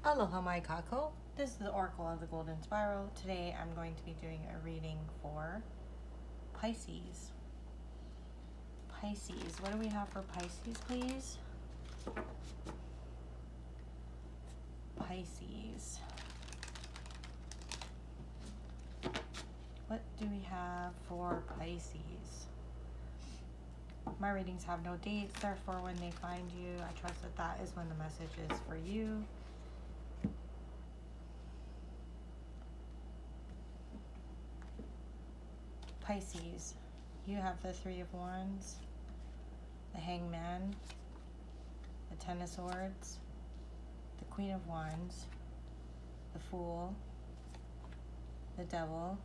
Aloha my kako. This is the Oracle of the Golden Spiral. Today I'm going to be doing a reading for Pisces. Pisces. What do we have for Pisces, please? Pisces. What do we have for Pisces? My readings have no dates, therefore when they find you, I trust that that is when the message is for you. Pisces, you have the Three of Wands, the Hangman, the Ten of Swords, the Queen of Wands, the Fool, the Devil,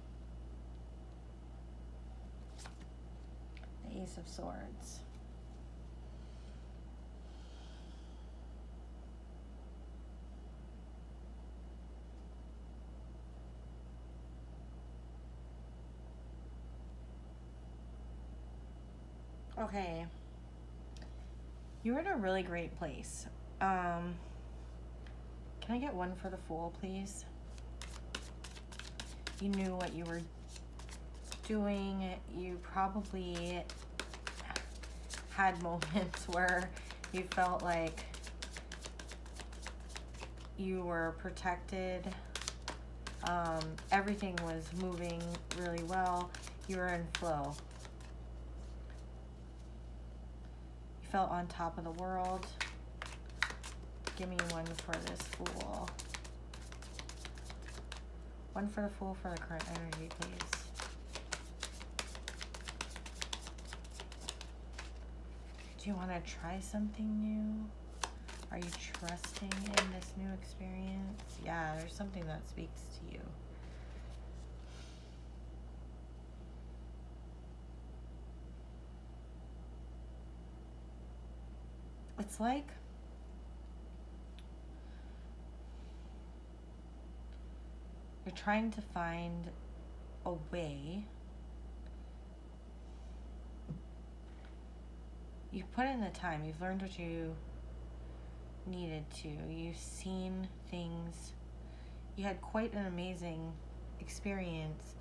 the Ace of Swords. Okay, you're in a really great place. Can I get one for the Fool, please? You knew what you were doing. You probably had moments where you felt like you were protected. Everything was moving really well. You were in flow. You felt on top of the world. Give me one for this Fool. One for the Fool for the current energy, please. Do you want to try something new? Are you trusting in this new experience? Yeah, there's something that speaks to you. It's like you're trying to find a way. You've put in the time. You've learned what you needed to. You've seen things. You had quite an amazing experience,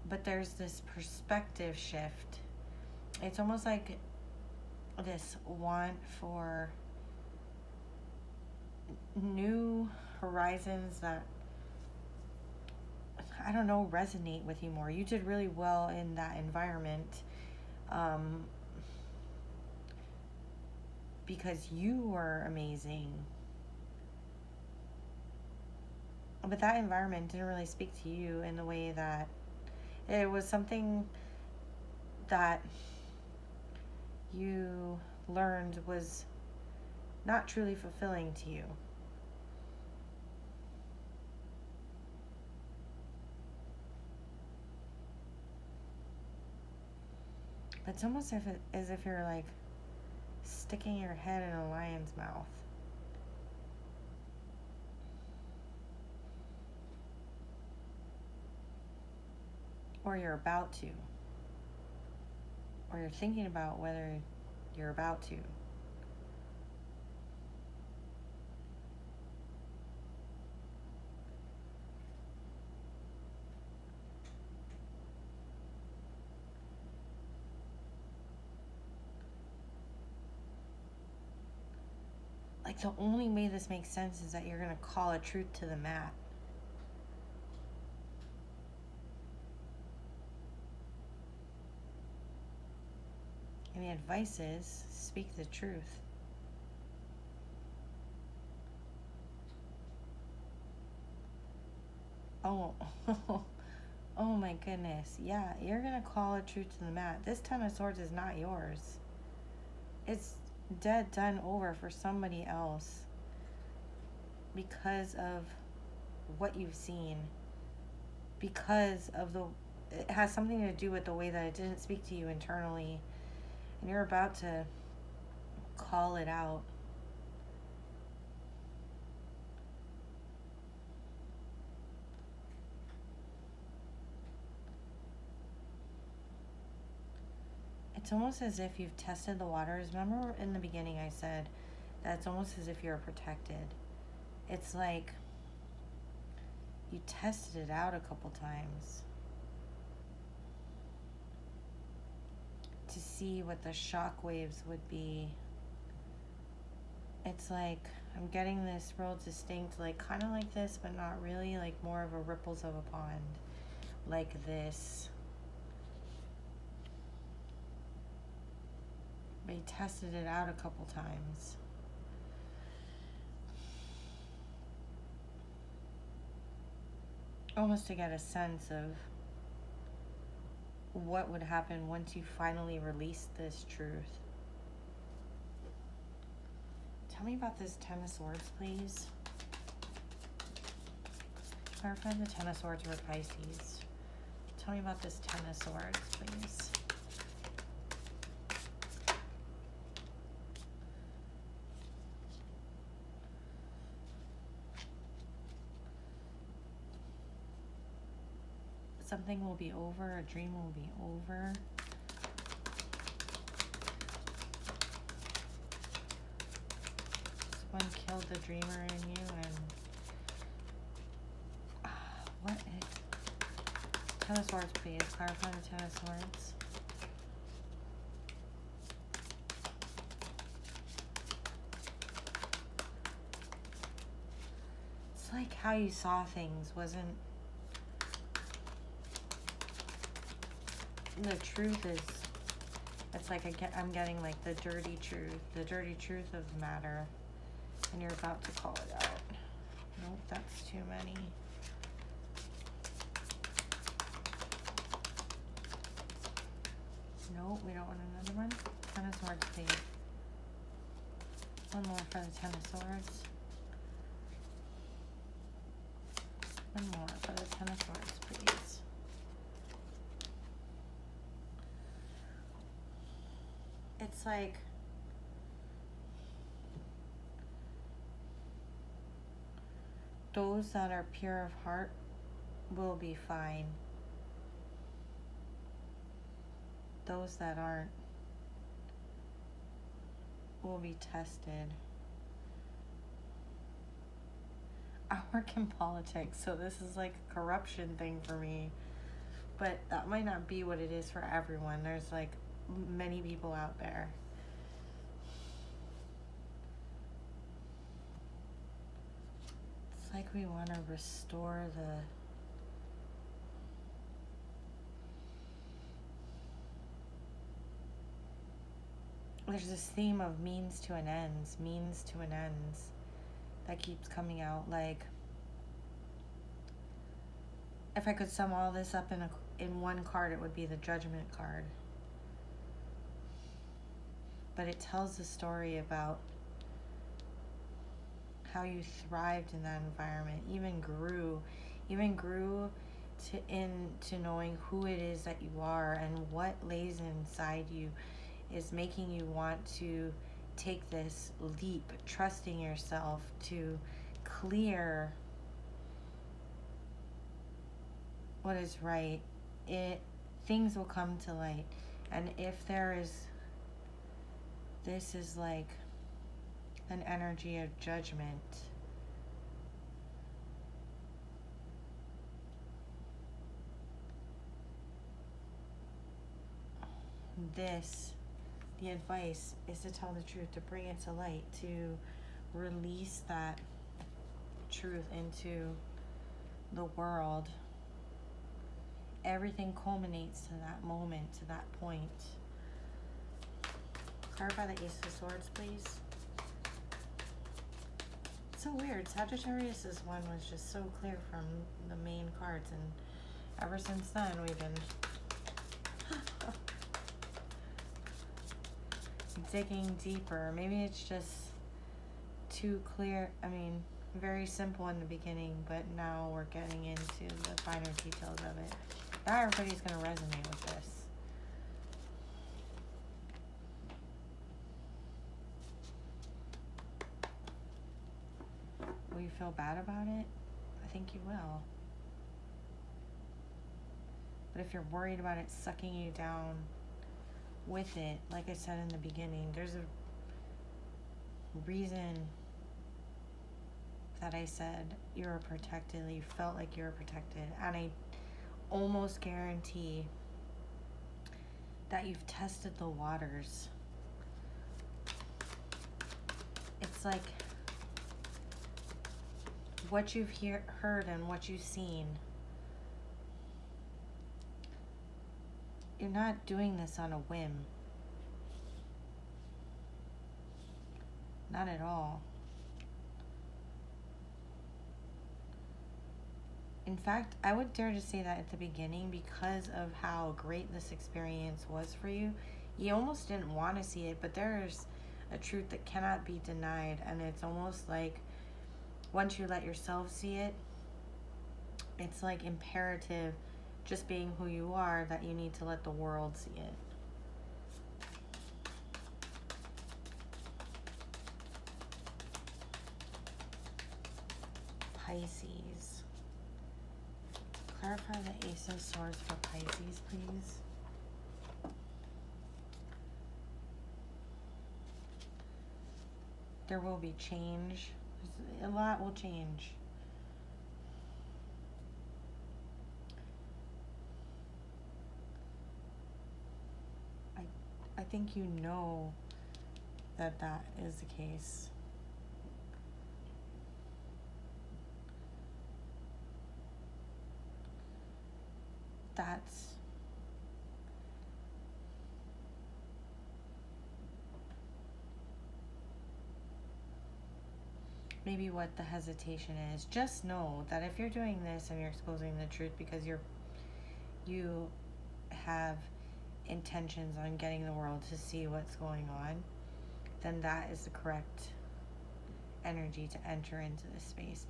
but there's this perspective shift. It's almost like this want for new horizons that, I don't know, resonate with you more. You did really well in that environment because you were amazing. But that environment didn't really speak to you in the way that it was something that you learned was not truly fulfilling to you. It's almost as if you're like sticking your head in a lion's mouth. Or you're about to. Or you're thinking about whether you're about to. Like, the only way this makes sense is that you're going to call a truth to the mat. And the advice is, speak the truth. Oh, oh my goodness. Yeah, you're going to call a truth to the mat. This Ten of Swords is not yours. It's dead, done, over for somebody else because of what you've seen, because of it has something to do with the way that it didn't speak to you internally, and you're about to call it out. It's almost as if you've tested the waters. Remember in the beginning I said that it's almost as if you're protected. It's like you tested it out a couple times to see what the shock waves would be. It's like I'm getting this real distinct, like kind of like this, but not really, like more of a ripples of a pond, like this. But he tested it out a couple times. Almost to get a sense of what would happen once you finally released this truth. Tell me about this Ten of Swords, please. Clarify the Ten of Swords for Pisces. Tell me about this Ten of Swords, please. Something will be over, a dream will be over. One killed the dreamer in you, and what is Ten of Swords, please. Clarify the Ten of Swords. It's like how you saw things wasn't. The truth is, it's like I'm getting like the dirty truth of the matter, and you're about to call it out. Nope, that's too many. Nope, we don't want another one. Ten of Swords, please. One more for the Ten of Swords. One more for the Ten of Swords, please. It's like those that are pure of heart will be fine. Those that aren't will be tested. I work in politics, so this is like a corruption thing for me. But that might not be what it is for everyone. There's like many people out there. It's like we want to restore there's this theme of means to an ends that keeps coming out. Like, if I could sum all this up in one card, it would be the Judgment card. But it tells the story about how you thrived in that environment, even grew into knowing who it is that you are, and what lays inside you is making you want to take this leap, trusting yourself to clear what is right. Things will come to light. And if this is like an energy of judgment, the advice is to tell the truth, to bring it to light, to release that truth into the world. Everything culminates to that moment, to that point. Clarify the Ace of Swords, please. It's so weird. Sagittarius's one was just so clear from the main cards, and ever since then we've been digging deeper. Maybe it's just too clear. I mean, very simple in the beginning, but now we're getting into the finer details of it. Not everybody's going to resonate with this. Will you feel bad about it? I think you will. But if you're worried about it sucking you down with it, like I said in the beginning, there's a reason that I said you were protected, you felt like you were protected, and I almost guarantee that you've tested the waters. It's like what you've heard and what you've seen. You're not doing this on a whim. Not at all. In fact, I would dare to say that at the beginning, because of how great this experience was for you, you almost didn't want to see it, but there's a truth that cannot be denied, and it's almost like once you let yourself see it, it's like imperative, just being who you are, that you need to let the world see it. Pisces. Clarify the Ace of Swords for Pisces, please. There will be change. A lot will change. I think you know that that is the case. That's maybe what the hesitation is. Just know that if you're doing this and you're exposing the truth because you have intentions on getting the world to see what's going on, then that is the correct energy to enter into this space.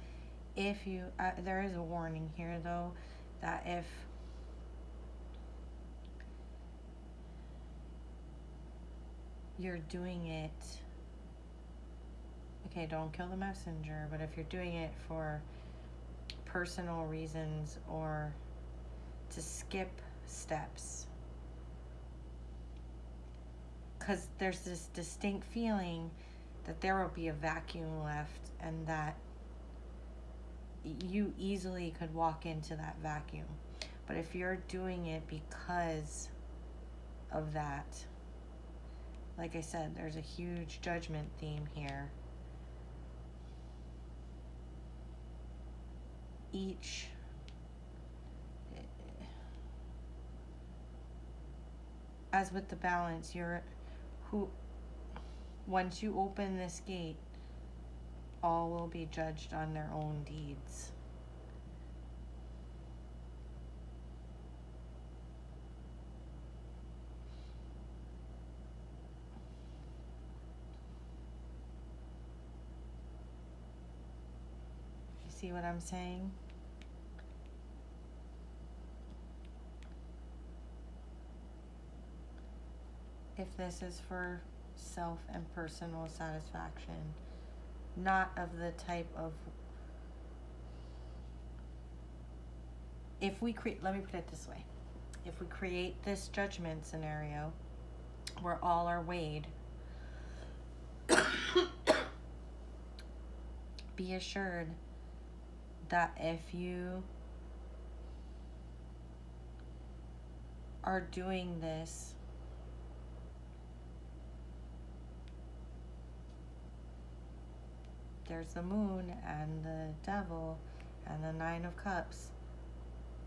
If you there is a warning here though, that if you're doing it, okay, don't kill the messenger, but if you're doing it for personal reasons or to skip steps, because there's this distinct feeling that there will be a vacuum left, and that you easily could walk into that vacuum. But if you're doing it because of that, like I said, there's a huge judgment theme here. Each as with the balance, once you open this gate, all will be judged on their own deeds. You see what I'm saying? If this is for self and personal satisfaction, not of the type of, if we create, let me put it this way, if we create this judgment scenario where all are weighed, be assured that if you are doing this there's the moon and the devil and the Nine of Cups.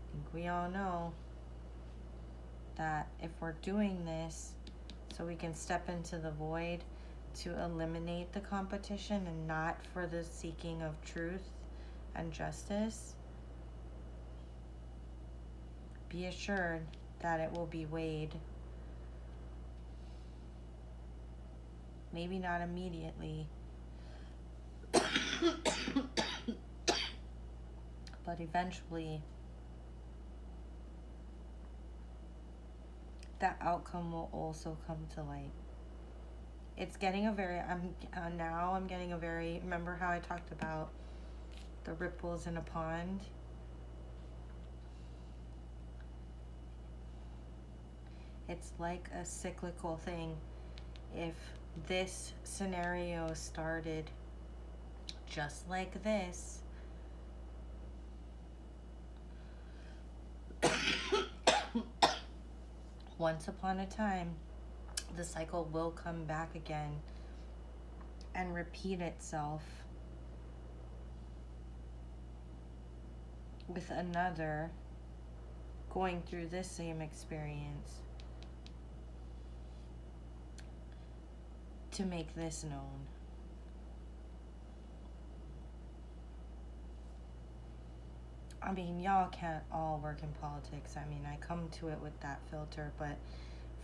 I think we all know that if we're doing this so we can step into the void to eliminate the competition and not for the seeking of truth and justice, be assured that it will be weighed. Maybe not immediately, but eventually that outcome will also come to light. It's getting a very, I'm getting a very, remember how I talked about the ripples in a pond? It's like a cyclical thing. If this scenario started just like this. Once upon a time, the cycle will come back again and repeat itself with another going through this same experience to make this known. I mean, y'all can't all work in politics. I mean, I come to it with that filter, but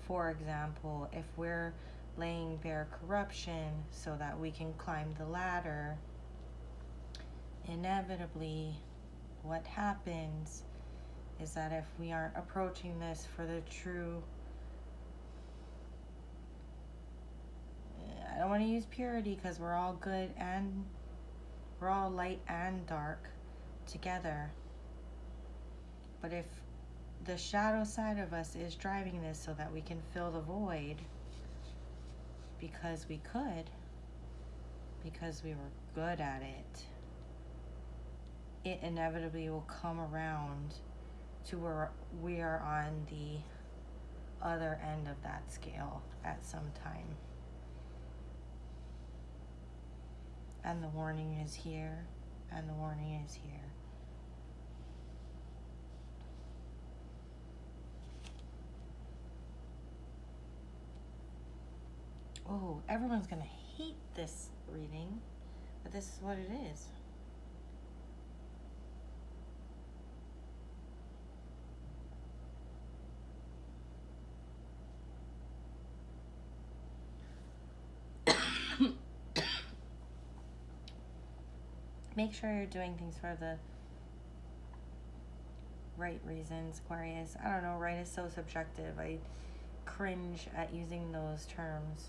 for example, if we're laying bare corruption so that we can climb the ladder, inevitably what happens is that if we aren't approaching this for the true, I don't want to use purity because we're all good and we're all light and dark together. But if the shadow side of us is driving this so that we can fill the void because we could, because we were good at it, it inevitably will come around to where we are on the other end of that scale at some time. And the warning is here, and the warning is here. Oh, everyone's gonna hate this reading, but this is what it is. Make sure you're doing things for the right reasons, Aquarius. I don't know, right is so subjective. I cringe at using those terms.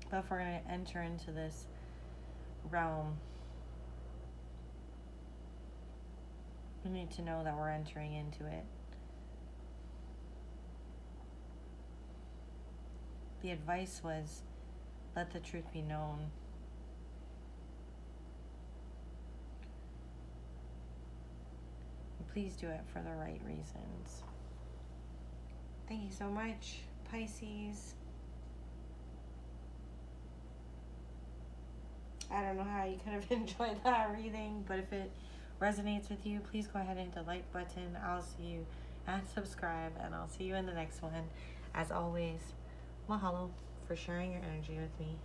But if we're going to enter into this realm, we need to know that we're entering into it. The advice was, let the truth be known. And please do it for the right reasons. Thank you so much, Pisces. I don't know how you could have enjoyed that reading, but if it resonates with you, please go ahead and hit the like button. I'll see you and subscribe, and I'll see you in the next one. As always, mahalo for sharing your energy with me.